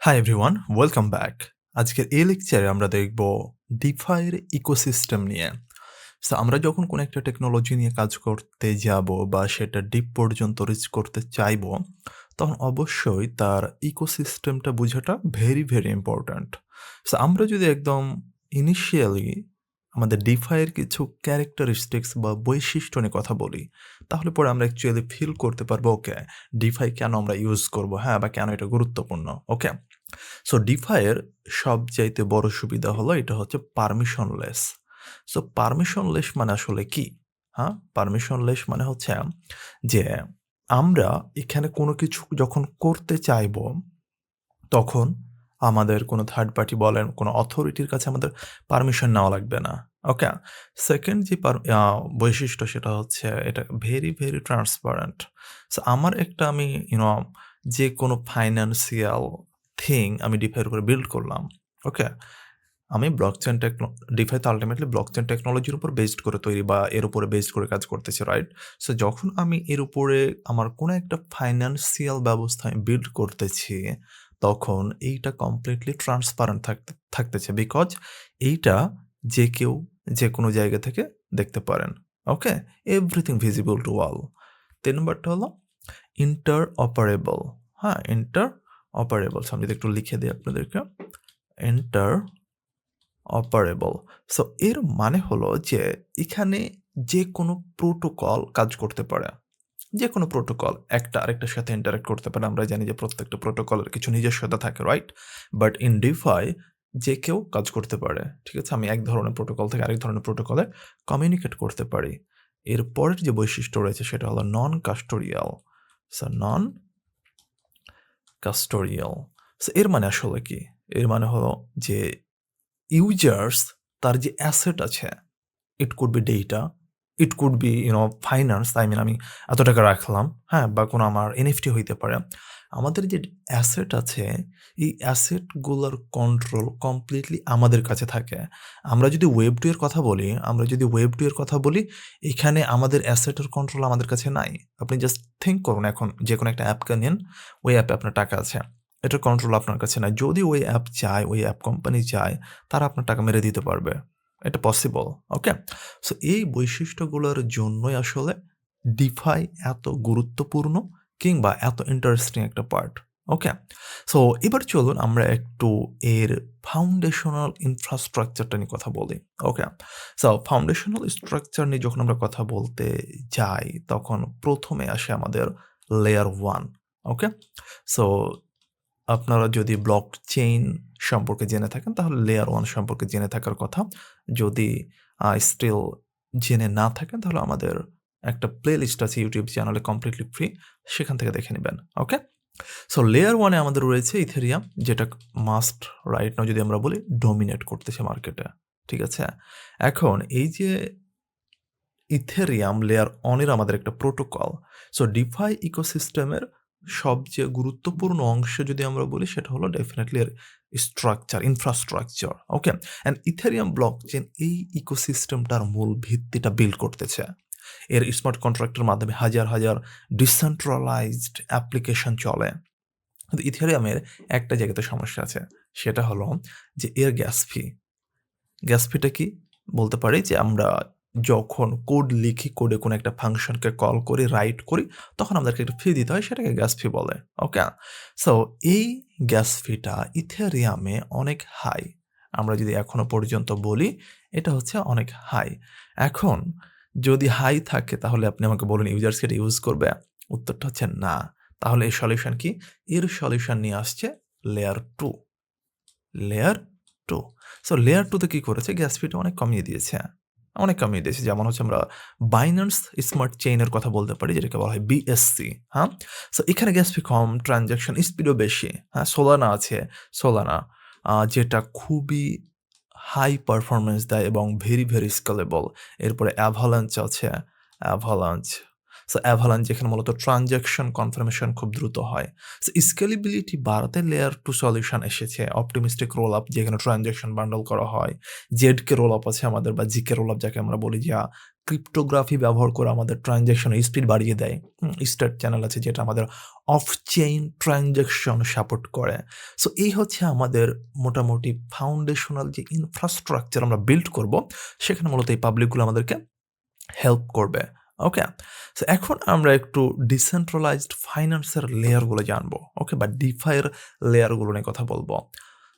Hi everyone, welcome back. আজকের এই লেকচারে আমরা দেখব ডিফাইয়ের ইকোসিস্টেম নিয়ে। সো আমরা যখন কোনো একটা টেকনোলজি নিয়ে কাজ করতে যাব বা সেটা ডিপ পর্যন্ত রিচ করতে চাইবো, তখন অবশ্যই তার ইকোসিস্টেমটা বোঝাটা ভেরি ইম্পোর্ট্যান্ট। সো আমরা যদি একদম ইনিশিয়ালি আমাদের ডিফাইয়ের কিছু ক্যারেক্টারিস্টিক্স বা বৈশিষ্ট্য নিয়ে কথা বলি, তাহলে পরে আমরা অ্যাকচুয়ালি ফিল করতে পারবো ওকে, ডিফাই কেন আমরা ইউজ করব, হ্যাঁ? বা কেন এটা গুরুত্বপূর্ণ, ওকে? সো ডিফাই এর সবচাইতে বড় সুবিধা হলো এটা হচ্ছে পারমিশনলেস। সো পারমিশনলেস মানে আসলে কি? হ্যাঁ? পারমিশনলেস মানে হচ্ছে যে আমরা এখানে কোনো কিছু যখন করতে চাইবো, তখন আমাদের কোনো থার্ড পার্টি বলেন, কোনো অথরিটির কাছে আমাদের পারমিশন নেওয়া লাগবে না। ওকে? সেকেন্ড যে বৈশিষ্ট্য সেটা হচ্ছে এটা ভেরি ট্রান্সপারেন্ট। সো আমার একটা আমি যেকোনো ফাইন্যান্সিয়াল আমি ডিফাই এর উপরে বিল্ড করলাম। ওকে? আমি ব্লকচেইন ডিফাই তো আল্টিমেটলি ব্লকচেইন টেকনোলজির উপর বেসড করে তৈরি বা এর উপরে বেসড করে কাজ করতেছি, রাইট? সো যখন আমি এর উপরে আমার কোনো একটা ফাইন্যান্সিয়াল ব্যবস্থা আমি বিল্ড করতেছি, তখন এইটা কমপ্লিটলি ট্রান্সপারেন্ট থাকতেছে। বিকজ এইটা যে কেউ যেকোনো জায়গা থেকে দেখতে পারেন। Okay? Everything visible to all. ৩ নাম্বারটা হলো ইন্টারঅপারেবল। হ্যাঁ? ইন্টারঅপারেবল। সো আমি যদি একটু লিখে দেই আপনাদেরকে। ইন্টারঅপারেবল। সো এর মানে হলো যে এখানে যেকোনো প্রোটোকল কাজ করতে পারে। যেকোনো প্রোটোকল একটা আরেকটার সাথে ইন্টারেক্ট করতে পারে। আমরা জানি যে প্রত্যেকটা প্রোটোকলের কিছু নিজস্বতা থাকে, রাইট? বাট ইন ডিফাই যে কেউ কাজ করতে পারে। ঠিক আছে? আমি এক ধরনের প্রোটোকল থেকে আরেক ধরনের প্রোটোকলে কমিউনিকেট করতে পারি। এর পরের যে বৈশিষ্ট্য রয়েছে সেটা হলো non custodial. So non custodial. So এর মানে আসলে কি? এর মানে হলো যে ইউজার্স তার যে অ্যাসেট আছে, it could be data, it could be finance. I mean আমি এত টাকা রাখলাম, হ্যাঁ? বা কোনো আমার এনএফটি হইতে পারে। আমাদের যে অ্যাসেট আছে, এই অ্যাসেটগুলোর কন্ট্রোল কমপ্লিটলি আমাদের কাছে থাকে। আমরা যদি ওয়েব 2 এর কথা বলি, এখানে আমাদের অ্যাসেটের কন্ট্রোল আমাদের কাছে নাই। আপনি জাস্ট থিংক করুন, এখন যেকোনো একটা অ্যাপকে নিন, ওই অ্যাপে আপনার টাকা আছে। এটার কন্ট্রোল আপনার কাছে নাই। যদি ওই অ্যাপ চায়, ওই অ্যাপ কোম্পানি চায়, তারা আপনার টাকা মেরে দিতে পারবে। এটা পসিবল, ওকে? সো এই বৈশিষ্ট্যগুলোর জন্যই আসলে ডিফাই এত গুরুত্বপূর্ণ কিংবা এত ইন্টারেস্টিং একটা পার্ট, ওকে? সো এবার চলুন আমরা একটু এর ফাউন্ডেশনাল ইনফ্রাস্ট্রাকচারটা নিয়ে কথা বলি, ওকে? সো ফাউন্ডেশনাল স্ট্রাকচার নিয়ে যখন আমরা কথা বলতে যাই, তখন ১ম এ আসে আমাদের লেয়ার 1, ওকে? সো আপনারা যদি ব্লকচেইন সম্পর্কে জেনে থাকেন তাহলে লেয়ার 1 সম্পর্কে জেনে থাকার কথা। যদি স্টিল জেনে না থাকেন তাহলে আমাদের একটা প্লেলিস্ট আছে YouTube চ্যানেলে কমপ্লিটলি ফ্রি। সেখান থেকে দেখে নিবেন। ওকে? সো লেয়ার 1 এ আমাদের রয়েছে ইথেরিয়াম, যেটা মাস্ট রাইট নাও যদি আমরা বলি ডমিনেট করতেছে মার্কেটে। ঠিক আছে? এখন এই যে ইথেরিয়াম লেয়ার অন এর আমাদের একটা প্রোটোকল। সো ডিফাই ইকোসিস্টেমের সবচেয়ে গুরুত্বপূর্ণ অংশ যদি আমরা বলি সেটা হলো ডেফিনিটলি এর infrastructure. Okay? And Ethereum blockchain এই ইকোসিস্টেমটার মূল ভিত্তিটা বিল্ড করতেছে। এর স্মার্ট কন্ট্রাক্টের মাধ্যমে হাজার ডিসেন্ট্রালাইজড অ্যাপ্লিকেশন চলে। কিন্তু ইথেরিয়ামের একটা জায়গাতে সমস্যা আছে। সেটা হলো যে এর গ্যাস ফি। গ্যাস ফিটা কি? বলতে পারি যে আমরা যখন কোড লিখি, কোডে কোনো একটা ফাংশনকে কল করি, রাইট করি, তখন আমাদেরকে একটা ফি দিতে হয়, সেটাকে গ্যাস ফি বলে। ওকে? সো এই গ্যাস ফিটা ইথেরিয়ামে অনেক হাই। আমরা যদি এখনো পর্যন্ত বলি, এটা হচ্ছে অনেক হাই। এখন যদি হাই থাকে তাহলে আপনি আমাকে বলুন ইউজার্স কি এটা ইউজ করবে? উত্তরটা হচ্ছে না। তাহলে এর সলিউশন কি? এর সলিউশন নিয়ে আসছে লেয়ার 2। লেয়ার 2। সো লেয়ার 2 তে কি করেছে? গ্যাস ফিটা অনেক কমিয়ে দিয়েছে। অনেক কমিয়ে দিয়েছে। যেমন হচ্ছে আমরা বাইন্যান্স স্মার্ট চেইন এর কথা বলতে পারি, যেটাকে বলা হয় বিএসসি, হ্যাঁ? সো এখানে গ্যাস ফি কম, ট্রান্সেকশন স্পিডও বেশি, হ্যাঁ? সোলানা আছে, সোলানা যেটা খুবই হাই পারফরম্যান্স দেয় এবং ভেরি স্কেলেবল। এরপরে অ্যাভালাঞ্চ আছে, অ্যাভালাঞ্চ। সো অ্যাভালাঞ্চ যেখানে মূলত ট্রানজ্যাকশন কনফার্মেশন খুব দ্রুত হয়। সো স্কেলেবিলিটি বাড়াতে লেয়ার 2 সলিউশন এসেছে। অপটিমিস্টিক রোল আপ যেখানে ট্রানজ্যাকশন বান্ডল করা হয়। জেডকে রোল আপ আছে আমাদের বা জিকে রোল আপ যাকে আমরা বলি যা ক্রিপ্টোগ্রাফি ব্যবহার করে আমাদের ট্রানজ্যাকশনের স্পিড বাড়িয়ে দেয়। স্টার চ্যানেল আছে যেটা আমাদের অফ চেইন ট্রানজ্যাকশন সাপোর্ট করে। সো এই হচ্ছে আমাদের মোটামুটি ফাউন্ডেশনাল যে ইনফ্রাস্ট্রাকচার আমরা বিল্ড করব, সেখানে মূলত এই পাবলিকগুলো আমাদেরকে হেল্প করবে। ওকে? সো এখন আমরা একটু ডিসেন্ট্রালাইজড ফাইন্যান্সের লেয়ারগুলো জানবো। ওকে? বা ডিফাই এর লেয়ারগুলো নিয়ে কথা বলবো।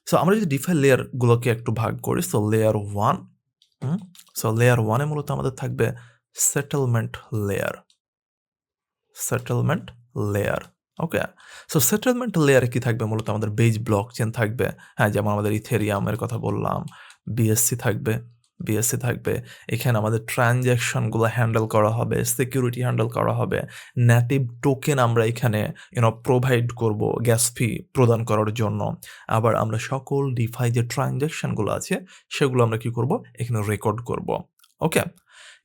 সো আমরা যদি ডিফাই লেয়ারগুলোকে একটু ভাগ করি, সো লেয়ার 1 সো লেয়ার 1 এ মূলত আমাদের থাকবে settlement layer. Settlement layer. Okay? So settlement লেয়ারে কি থাকবে? মূলত আমাদের বেজ ব্লকচেন থাকবে। হ্যাঁ, যেমন আমাদের ইথেরিয়ামের কথা বললাম। বিএসসি থাকবে। এখানে আমাদের ট্রানজ্যাকশনগুলো হ্যান্ডেল করা হবে, সিকিউরিটি হ্যান্ডেল করা হবে। নেটিভ টোকেন আমরা এখানে প্রোভাইড করব গ্যাস ফি প্রদান করার জন্য। আবার আমরা সকল ডিফাই যে ট্রানজ্যাকশনগুলো আছে সেগুলো আমরা কি করব? এখানে রেকর্ড করব। ওকে?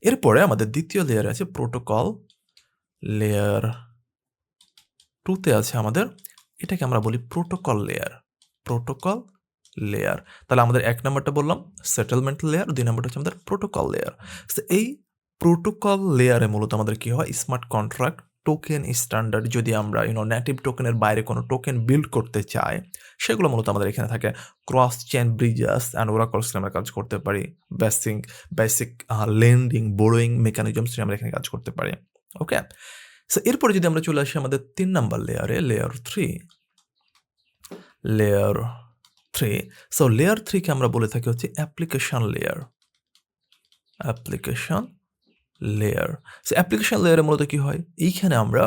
এরপরে আমাদের দ্বিতীয় লেয়ারে আছে প্রোটোকল। লেয়ার 2 তে আছে আমাদের, এটাকে আমরা বলি প্রোটোকল লেয়ার। Protocol layer. তাহলে আমাদের ১ নাম্বারটা বললাম সেটেলমেন্ট লেয়ার, ২ নাম্বারটা হচ্ছে আমাদের প্রোটোকল লেয়ার। সো এই প্রোটোকল লেয়ারে মূলত আমাদের কি হয়? স্মার্ট কন্ট্রাক্ট, টোকেন স্ট্যান্ডার্ড যদি আমরা নেটিভ টোকেনের বাইরে কোনো টোকেন বিল্ড করতে চাই, সেগুলো মূলত আমাদের এখানে থাকে। ক্রস চেইন ব্রিজেস অ্যান্ড ওরাকলস নিয়ে আমরা কাজ করতে পারি। বেসিক লেন্ডিং, বোরোয়িং মেকানিজমস নিয়ে আমরা এখানে কাজ করতে পারি। ওকে? সো এরপরে যদি আমরা চলে আসি আমাদের ৩ নাম্বার লেয়ারে, লেয়ার 3। লেয়ার 3। সো লেয়ার 3 কে আমরা বলে থাকি হচ্ছে application layer. Application layer. So application লেয়ারে মূলত কি হয়? এইখানে আমরা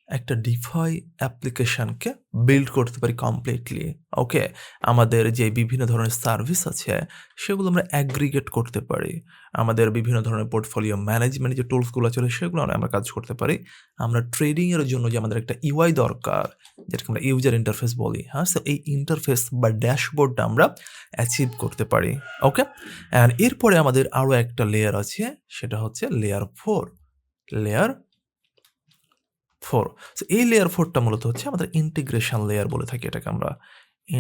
একটা ডিফাই অ্যাপ্লিকেশনকে বিল্ড করতে পারি কমপ্লিটলি। ওকে? আমাদের যে বিভিন্ন ধরনের সার্ভিস আছে সেগুলো আমরা অ্যাগ্রিগেট করতে পারি। আমাদের বিভিন্ন ধরনের পোর্টফোলিও ম্যানেজমেন্ট যে টুলসগুলো আছে সেগুলো আমরা কাজ করতে পারি। আমরা ট্রেডিং এর জন্য যে আমাদের একটা ইউআই দরকার, যেটাকে আমরা ইউজার ইন্টারফেস বলি, হ্যাঁ? সো এই ইন্টারফেস বা ড্যাশবোর্ডটা আমরা অ্যাচিভ করতে পারি। ওকে? অ্যান্ড এরপরে আমাদের আরো একটা লেয়ার আছে, সেটা হচ্ছে লেয়ার 4। লেয়ার 4। সো এই লেয়ার 4 টা মূলত হচ্ছে আমাদের ইন্টিগ্রেশন লেয়ার বলে থাকি এটাকে আমরা।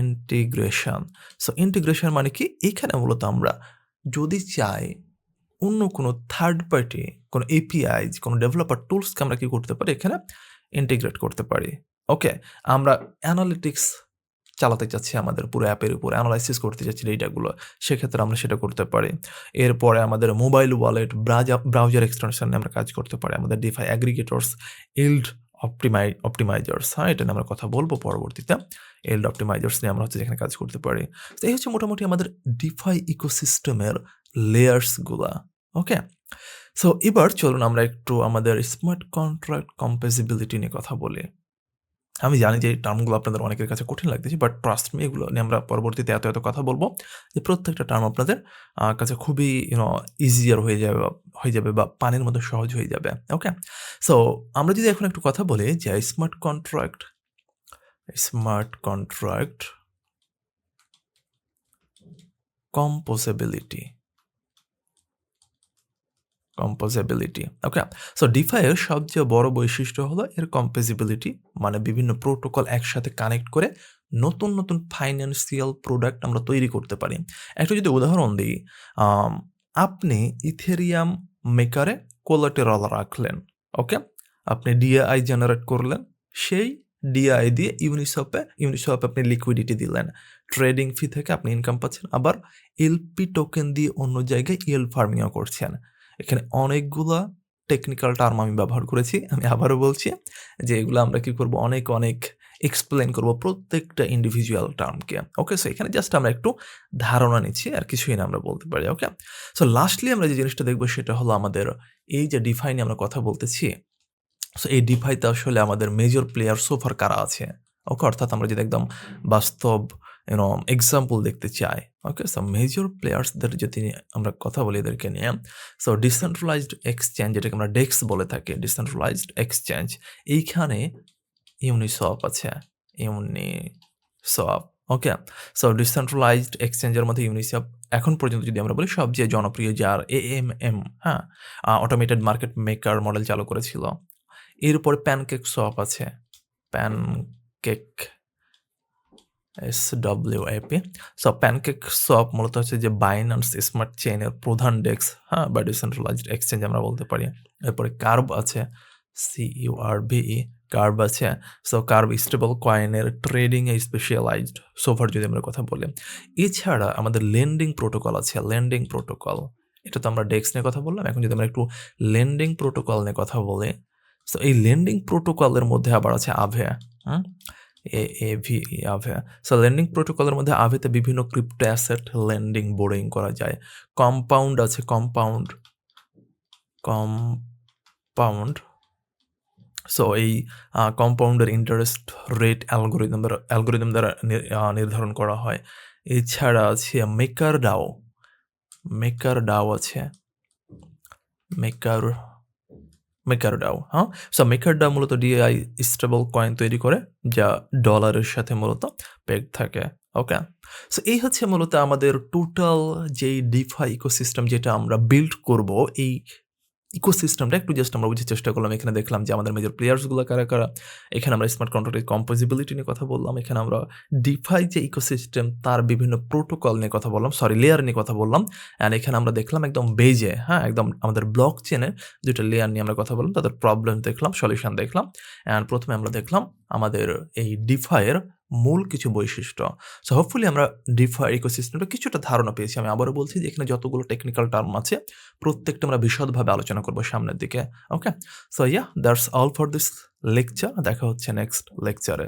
ইন্টিগ্রেশন। সো ইন্টিগ্রেশন মানে কি? এখানে মূলত আমরা যদি চাই অন্য কোনো থার্ড পার্টি, কোনো এপিআইস, কোনো ডেভেলপার টুলসকে আমরা কি করতে পারি? এখানে ইন্টিগ্রেট করতে পারি। ওকে? আমরা অ্যানালিটিক্স চালাতে চাচ্ছি আমাদের পুরো অ্যাপের উপর, অ্যানালাইসিস করতে চাচ্ছি ডেটাগুলো, সেক্ষেত্রে আমরা সেটা করতে পারি। এরপরে আমাদের মোবাইল ওয়ালেট, ব্রাউজার এক্সটেনশন নিয়ে আমরা কাজ করতে পারি। আমাদের ডিফাই অ্যাগ্রিগেটরস, ইল্ড অপটিমাইজার্স, হ্যাঁ? এটা নিয়ে আমরা কথা বলবো পরবর্তীতে। ইল্ড অপটিমাইজার্স নিয়ে আমরা হচ্ছে এখানে কাজ করতে পারি। তো এই হচ্ছে মোটামুটি আমাদের ডিফাই ইকোসিস্টেমের লেয়ার্সগুলা। ওকে? সো এবার চলুন আমরা একটু আমাদের স্মার্ট কন্ট্রাক্ট কম্পেজিবিলিটি নিয়ে কথা বলি। আমি জানি যে এই টার্মগুলো আপনাদের অনেকের কাছে কঠিন লাগতেছে, বাট ট্রাস্ট মি এগুলো নিয়ে আমরা পরবর্তীতে এত কথা বলবো যে প্রত্যেকটা টার্ম আপনাদের কাছে খুবই ইজিয়ার হয়ে যাবে বা পানির মতো সহজ হয়ে যাবে। ওকে? সো আমরা যদি এখন একটু কথা বলি যে স্মার্ট কন্ট্রাক্ট কম্পোজেবিলিটি। ওকে? সো ডিফাই এর সবচেয়ে বড় বৈশিষ্ট্য হলো এর কম্পোজিবিলিটি, মানে বিভিন্ন প্রোটোকল একসাথে কানেক্ট করে নতুন ফাইন্যান্সিয়াল প্রোডাক্ট আমরা তৈরি করতে পারি। একটা যদি উদাহরণ দিই, আপনি ইথেরিয়াম মেকারে কোলাটেরাল রাখলেন। ওকে? আপনি ডিএআই জেনারেট করলেন। সেই ডিএআই দিয়ে ইউনিসপে আপনি লিকুইডিটি দিলেন। ট্রেডিং ফি থেকে আপনি ইনকাম পাচ্ছেন। আবার এলপি টোকেন দিয়ে অন্য জায়গায় ইয়েল্ড ফার্মিংও করছেন। এখানে অনেকগুলা টেকনিক্যাল টার্ম আমি ব্যবহার করেছি। আমি আবারও বলছি যে এগুলো আমরা কি করব? অনেক এক্সপ্লেইন করব প্রত্যেকটা ইন্ডিভিজুয়াল টার্মকে। ওকে? সো এখানে জাস্ট আমরা একটু ধারণা নিচ্ছি, আর কিছুই না আমরা বলতে পারি। ওকে? সো লাস্টলি আমরা যে জিনিসটা দেখব সেটা হলো আমাদের এই যে ডিফাই নিয়ে আমরা কথা বলতেছি। সো এই ডিফাইতে আসলে আমাদের মেজর প্লেয়ার সোফার কারা আছে? ওকে? অর্থাৎ আমরা যদি একদম বাস্তব এক্সাম্পল দেখতে চাই। ওকে? সো মেজর প্লেয়ার্সদের যদি আমরা কথা বলি এদেরকে নিয়ে, সো ডিসেন্ট্রালাইজড এক্সচেঞ্জ, যেটাকে আমরা ডেক্স বলে থাকি, ডিসেন্ট্রালাইজড এক্সচেঞ্জ, এইখানে ইউনিসপ আছে। ইউনিসপ। ওকে? সো ডিসেন্ট্রালাইজড এক্সচেঞ্জের মধ্যে ইউনিসপ এখন পর্যন্ত যদি আমরা বলি সবচেয়ে জনপ্রিয়, যার এএমএম, হ্যাঁ? অটোমেটেড মার্কেট মেকার মডেল চালু করেছিল। এরপরে প্যানকেক সোয়াপ আছে। Pancake SWAP। So Pancake Swap মূলত হচ্ছে যে বাইন্যান্স স্মার্ট চেইনের প্রধান ডেস্ক, হ্যাঁ? বা ডিসেন্ট্রালাইজড এক্সচেঞ্জ আমরা বলতে পারি। এরপরে কার্ভ আছে, CURVE, কার্ভ আছে। সো কার্ভ স্টেবল কয়েনের ট্রেডিং এ স্পেশালাইজড, সোফার যদি আমরা কথা বলি। এছাড়া আমাদের লেন্ডিং প্রোটোকল আছে, লেন্ডিং প্রোটোকল। এটা তো আমরা ডেক্স নিয়ে কথা বললাম। এখন যদি আমরা একটু লেন্ডিং প্রোটোকল নিয়ে কথা বলি, সো এই লেন্ডিং প্রোটোকলের মধ্যে আবার আছে আভে, হুম? AAVE, আভে। সো লেন্ডিং প্রোটোকলের মধ্যে আভেতে বিভিন্ন ক্রিপ্টো অ্যাসেট লেন্ডিং, বোরোইং করা যায়। কম্পাউন্ড আছে, কম্পাউন্ড। সো এই কম্পাউন্ডের ইন্টারেস্ট রেট অ্যালগরিদম দ্বারা নির্ধারণ করা হয়। এছাড়া আছে মেকারডাও আছে। মেকারডাও, হ্যাঁ? সো মেকারডাও মূলত DAI স্টেবল কয়েন তৈরি করে, যা ডলারের সাথে মূলত পেগ থাকে। ওকে? সো এই হচ্ছে মূলত আমাদের টোটাল যেই ডিফাই ইকোসিস্টেম যেটা আমরা বিল্ড করব, এই ইকোসিস্টেমটা একটু জাস্ট আমরা বুঝার চেষ্টা করলাম। এখানে দেখলাম যে আমাদের মেজর প্লেয়ার্সগুলো কারা। এখানে আমরা স্মার্ট কন্ট্রাক্টের কম্পোজিবিলিটি নিয়ে কথা বললাম। এখানে আমরা ডিফাই যে ইকোসিস্টেম তার বিভিন্ন প্রোটোকল নিয়ে কথা বললাম, লেয়ার নিয়ে কথা বললাম। অ্যান্ড এখানে আমরা দেখলাম একদম বেজে, হ্যাঁ? একদম আমাদের ব্লক চেনের ২টা লেয়ার নিয়ে আমরা কথা বললাম, তাদের প্রবলেম দেখলাম, সলিউশন দেখলাম। অ্যান্ড প্রথমে আমরা দেখলাম আমাদের এই ডিফাইয়ের মূল কিছু বৈশিষ্ট্য। সো হোপফুলি আমরা ডিফাই ইকোসিস্টেমটা কিছুটা ধারণা পেয়েছি। আমি আবারও বলছি যে এখানে যতগুলো টেকনিক্যাল টার্ম আছে প্রত্যেকটা আমরা বিশদভাবে আলোচনা করব সামনের দিকে। Okay? So that's all for this lecture. দেখা হচ্ছে নেক্সট লেকচারে।